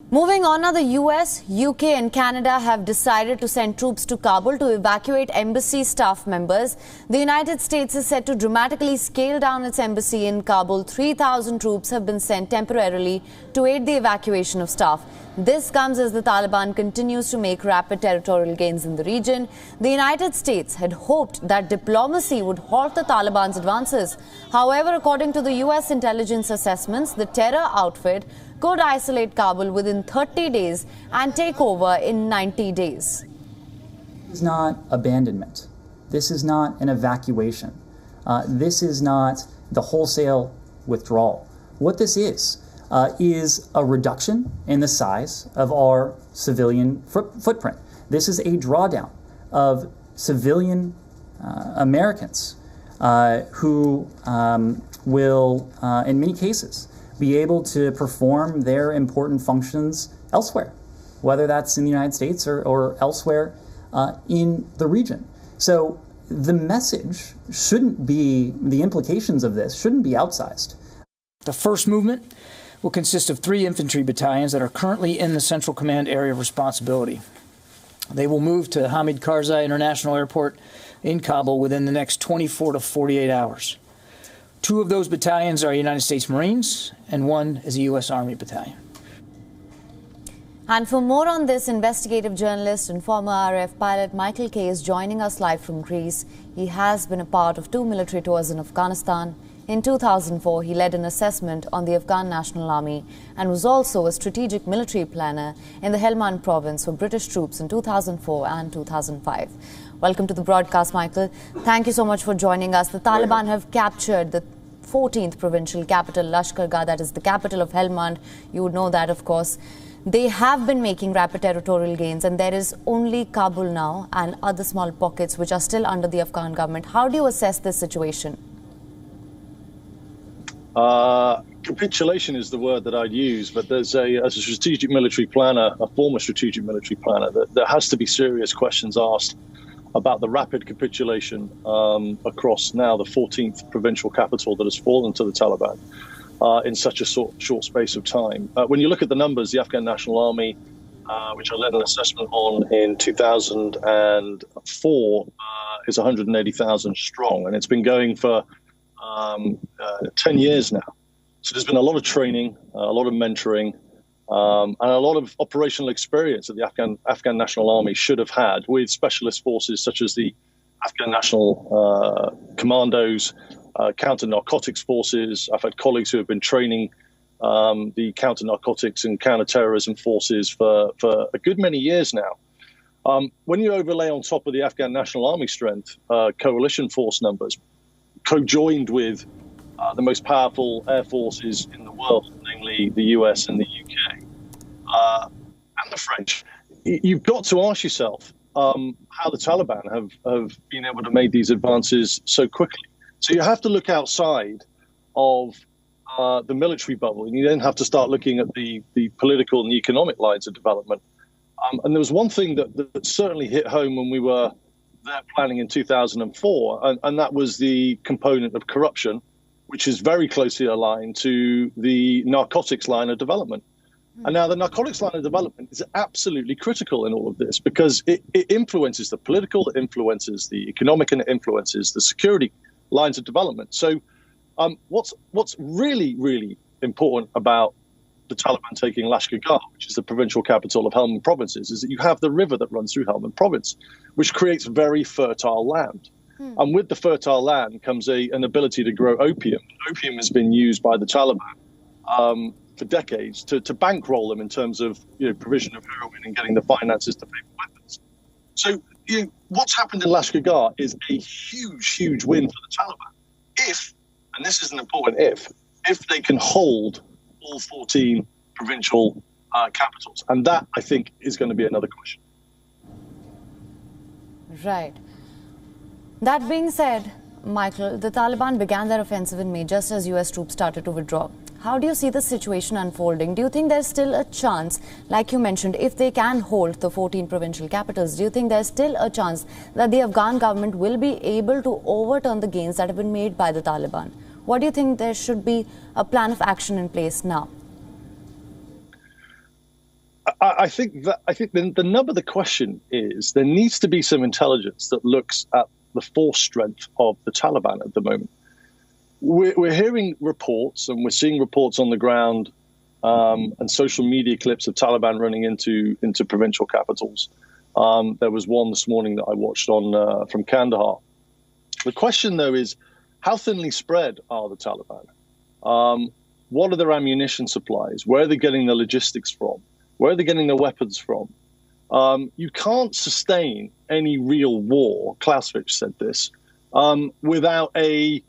Moving on now, the US, UK and Canada have decided to send troops to Kabul to evacuate embassy staff members. The United States is set to dramatically scale down its embassy in Kabul. 3,000 troops have been sent temporarily to aid the evacuation of staff. This comes as the Taliban continues to make rapid territorial gains in the region. The United States had hoped that diplomacy would halt the Taliban's advances. However, according to the US intelligence assessments, the terror outfit could isolate Kabul within 30 days and take over in 90 days. This is not abandonment. This is not an evacuation. This is not the wholesale withdrawal. What this is a reduction in the size of our civilian footprint. This is a drawdown of civilian Americans who will, in many cases, be able to perform their important functions elsewhere, whether that's in the United States or elsewhere in the region. So the message shouldn't be, the implications of this shouldn't be outsized. The first movement will consist of 3 infantry battalions that are currently in the Central Command area of responsibility. They will move to Hamid Karzai International Airport in Kabul within the next 24 to 48 hours. 2 of those battalions are United States Marines, and 1 is a U.S. Army battalion. And for more on this, investigative journalist and former RAF pilot Michael Kay is joining us live from Greece. He has been a part of 2 military tours in Afghanistan. In 2004, he led an assessment on the Afghan National Army and was also a strategic military planner in the Helmand province for British troops in 2004 and 2005. Welcome to the broadcast, Michael. Thank you so much for joining us. The Taliban have captured the 14th provincial capital, Lashkargah, that is the capital of Helmand. You would know that, of course. They have been making rapid territorial gains, and there is only Kabul now and other small pockets which are still under the Afghan government. How do you assess this situation? Capitulation is the word that I'd use, but as a strategic military planner, a former strategic military planner, there has to be serious questions asked about the rapid capitulation across now the 14th provincial capital that has fallen to the Taliban in such a short space of time. When you look at the numbers, the Afghan National Army, which I led an assessment on in 2004, is 180,000 strong, and it's been going for 10 years now. So there's been a lot of training, a lot of mentoring, and a lot of operational experience that the Afghan National Army should have had with specialist forces such as the Afghan National Commandos, counter-narcotics forces. I've had colleagues who have been training the counter-narcotics and counter-terrorism forces for a good many years now. When you overlay on top of the Afghan National Army strength, coalition force numbers, co-joined with the most powerful air forces in the world, namely the US and the UK, and the French, you've got to ask yourself how the Taliban have been able to make these advances so quickly. So you have to look outside of the military bubble, and you then have to start looking at the political and the economic lines of development. And there was one thing that certainly hit home when we were there planning in 2004, and that was the component of corruption, which is very closely aligned to the narcotics line of development. And now the narcotics line of development is absolutely critical in all of this because it influences the political, it influences the economic, and it influences the security lines of development. So what's really, really important about the Taliban taking Lashkargah, which is the provincial capital of Helmand provinces, is that you have the river that runs through Helmand province, which creates very fertile land. And with the fertile land comes an ability to grow opium. Opium has been used by the Taliban for decades to bankroll them in terms of provision of heroin and getting the finances to pay for weapons. So what's happened in Lashkargah is a huge, huge win for the Taliban. If, and this is an important if they can hold all 14 provincial capitals. And that, I think, is going to be another question. Right. That being said, Michael, the Taliban began their offensive in May just as US troops started to withdraw. How do you see the situation unfolding? Do you think there's still a chance, like you mentioned, if they can hold the 14 provincial capitals, do you think there's still a chance that the Afghan government will be able to overturn the gains that have been made by the Taliban? What do you think there should be a plan of action in place now? I think the nub of the question is there needs to be some intelligence that looks at the force strength of the Taliban at the moment. We're hearing reports and we're seeing reports on the ground and social media clips of Taliban running into provincial capitals. There was one this morning that I watched on from Kandahar. The question, though, is how thinly spread are the Taliban? What are their ammunition supplies? Where are they getting the logistics from? Where are they getting their weapons from? You can't sustain any real war, Clausewitz said this, without a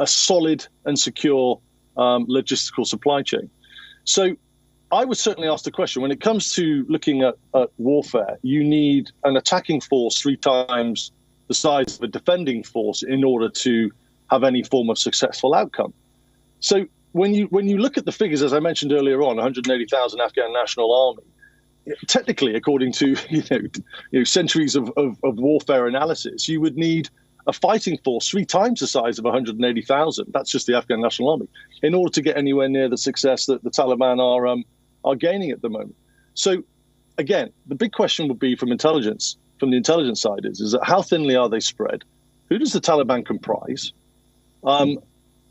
solid and secure logistical supply chain. So I would certainly ask the question, when it comes to looking at warfare, you need an attacking force 3 times the size of a defending force in order to have any form of successful outcome. So when you look at the figures, as I mentioned earlier on, 180,000 Afghan National Army, technically, according to centuries of warfare analysis, you would need a fighting force 3 times the size of 180,000. That's just the Afghan National Army, in order to get anywhere near the success that the Taliban are gaining at the moment. So, again, the big question would be from the intelligence side is that how thinly are they spread? Who does the Taliban comprise?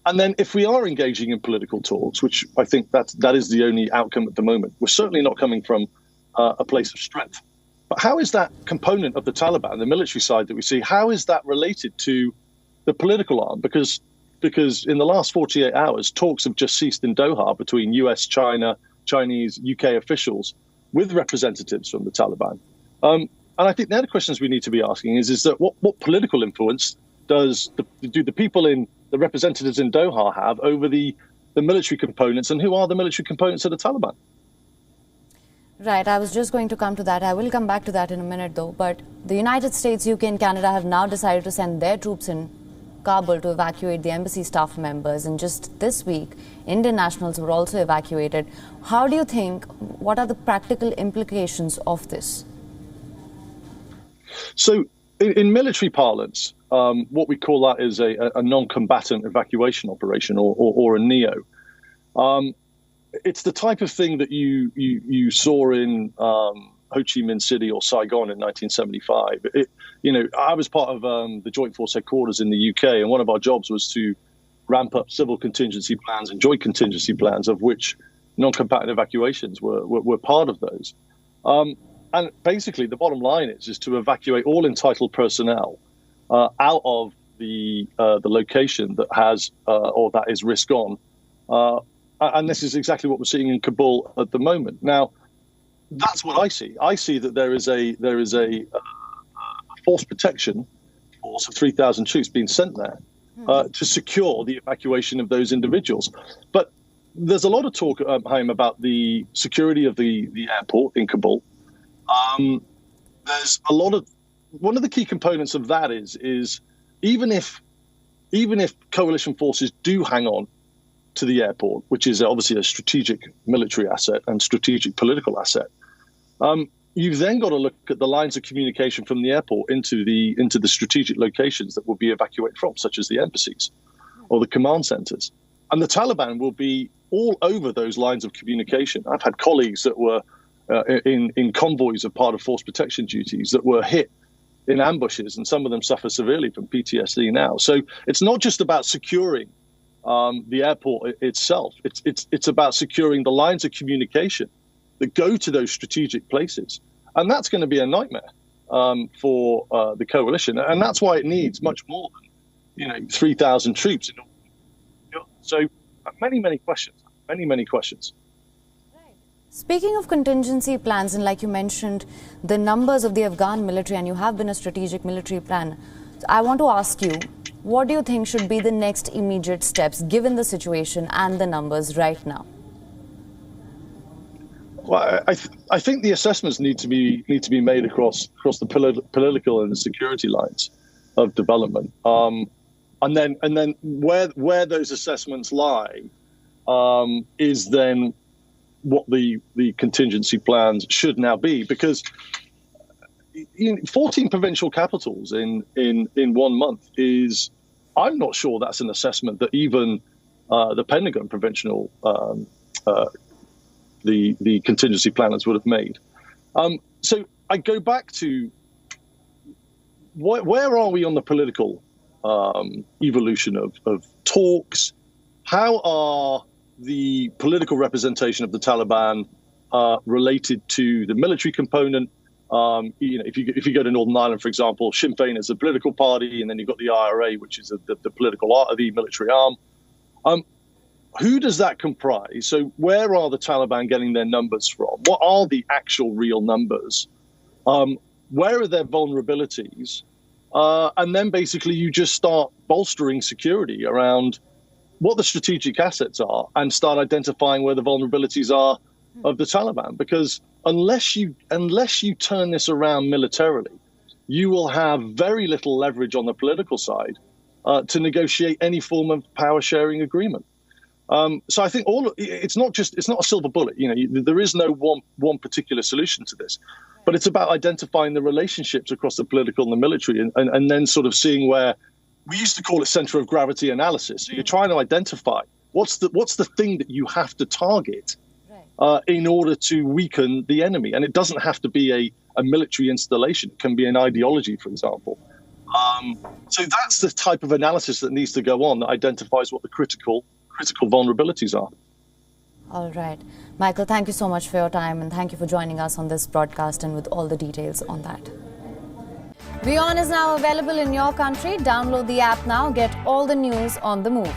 And then if we are engaging in political talks, which I think that is the only outcome at the moment, we're certainly not coming from a place of strength. But how is that component of the Taliban, the military side that we see, how is that related to the political arm? Because in the last 48 hours, talks have just ceased in Doha between US, China, Chinese, UK officials with representatives from the Taliban. And I think the other questions we need to be asking is that what political influence do the people in the representatives in Doha have over the military components, and who are the military components of the Taliban? Right, I was just going to come to that. I will come back to that in a minute, though. But the United States, UK and Canada have now decided to send their troops in Kabul to evacuate the embassy staff members. And just this week, Indian nationals were also evacuated. How do you think, what are the practical implications of this? So in military parlance, what we call that is a non-combatant evacuation operation, or a NEO. It's the type of thing that you saw in Ho Chi Minh City or Saigon in 1975. I was part of the Joint Force Headquarters in the UK, and one of our jobs was to ramp up civil contingency plans and joint contingency plans, of which non-combatant evacuations were part of those. And basically, the bottom line is to evacuate all entitled personnel out of the location that has or that is risk on. And this is exactly what we're seeing in Kabul at the moment. Now, that's what I see. I see that there is a force protection force of 3,000 troops being sent there to secure the evacuation of those individuals. But there's a lot of talk, Haim, about the security of the airport in Kabul. There's a lot of one of the key components of that is even if coalition forces do hang on to the airport, which is obviously a strategic military asset and strategic political asset, you've then got to look at the lines of communication from the airport into the strategic locations that will be evacuated from, such as the embassies or the command centers. And the Taliban will be all over those lines of communication. I've had colleagues that were in convoys of part of force protection duties that were hit in ambushes, and some of them suffer severely from PTSD now. So it's not just about securing the airport itself. It's about securing the lines of communication that go to those strategic places. And that's going to be a nightmare for the coalition. And that's why it needs much more than 3,000 troops. So many questions, many questions. Speaking of contingency plans, and like you mentioned, the numbers of the Afghan military, and you have been a strategic military plan, I want to ask you, what do you think should be the next immediate steps, given the situation and the numbers right now? Well, I think the assessments need to be made across the political and the security lines of development, and then where those assessments lie is then what the contingency plans should now be, because 14 provincial capitals in 1 month is, I'm not sure that's an assessment that even the Pentagon provincial the contingency planners would have made. So I go back to where are we on the political evolution of talks? How are the political representation of the Taliban related to the military component? If you go to Northern Ireland, for example, Sinn Féin is a political party, and then you've got the IRA, which is the political art of the military arm. Who does that comprise? So where are the Taliban getting their numbers from? What are the actual real numbers? Where are their vulnerabilities? And then basically you just start bolstering security around what the strategic assets are and start identifying where the vulnerabilities are of the Taliban. Because unless you turn this around militarily, you will have very little leverage on the political side to negotiate any form of power sharing agreement. So I think it's not a silver bullet. There is no one particular solution to this, but it's about identifying the relationships across the political and the military, and then sort of seeing where we used to call it center of gravity analysis. So you're trying to identify what's the thing that you have to target in order to weaken the enemy, and it doesn't have to be a military installation. It can be an ideology, for example. So that's the type of analysis that needs to go on that identifies what the critical vulnerabilities are. All right. Michael, thank you so much for your time, and thank you for joining us on this broadcast and with all the details on that. WION is now available in your country. Download the app now. Get all the news on the move.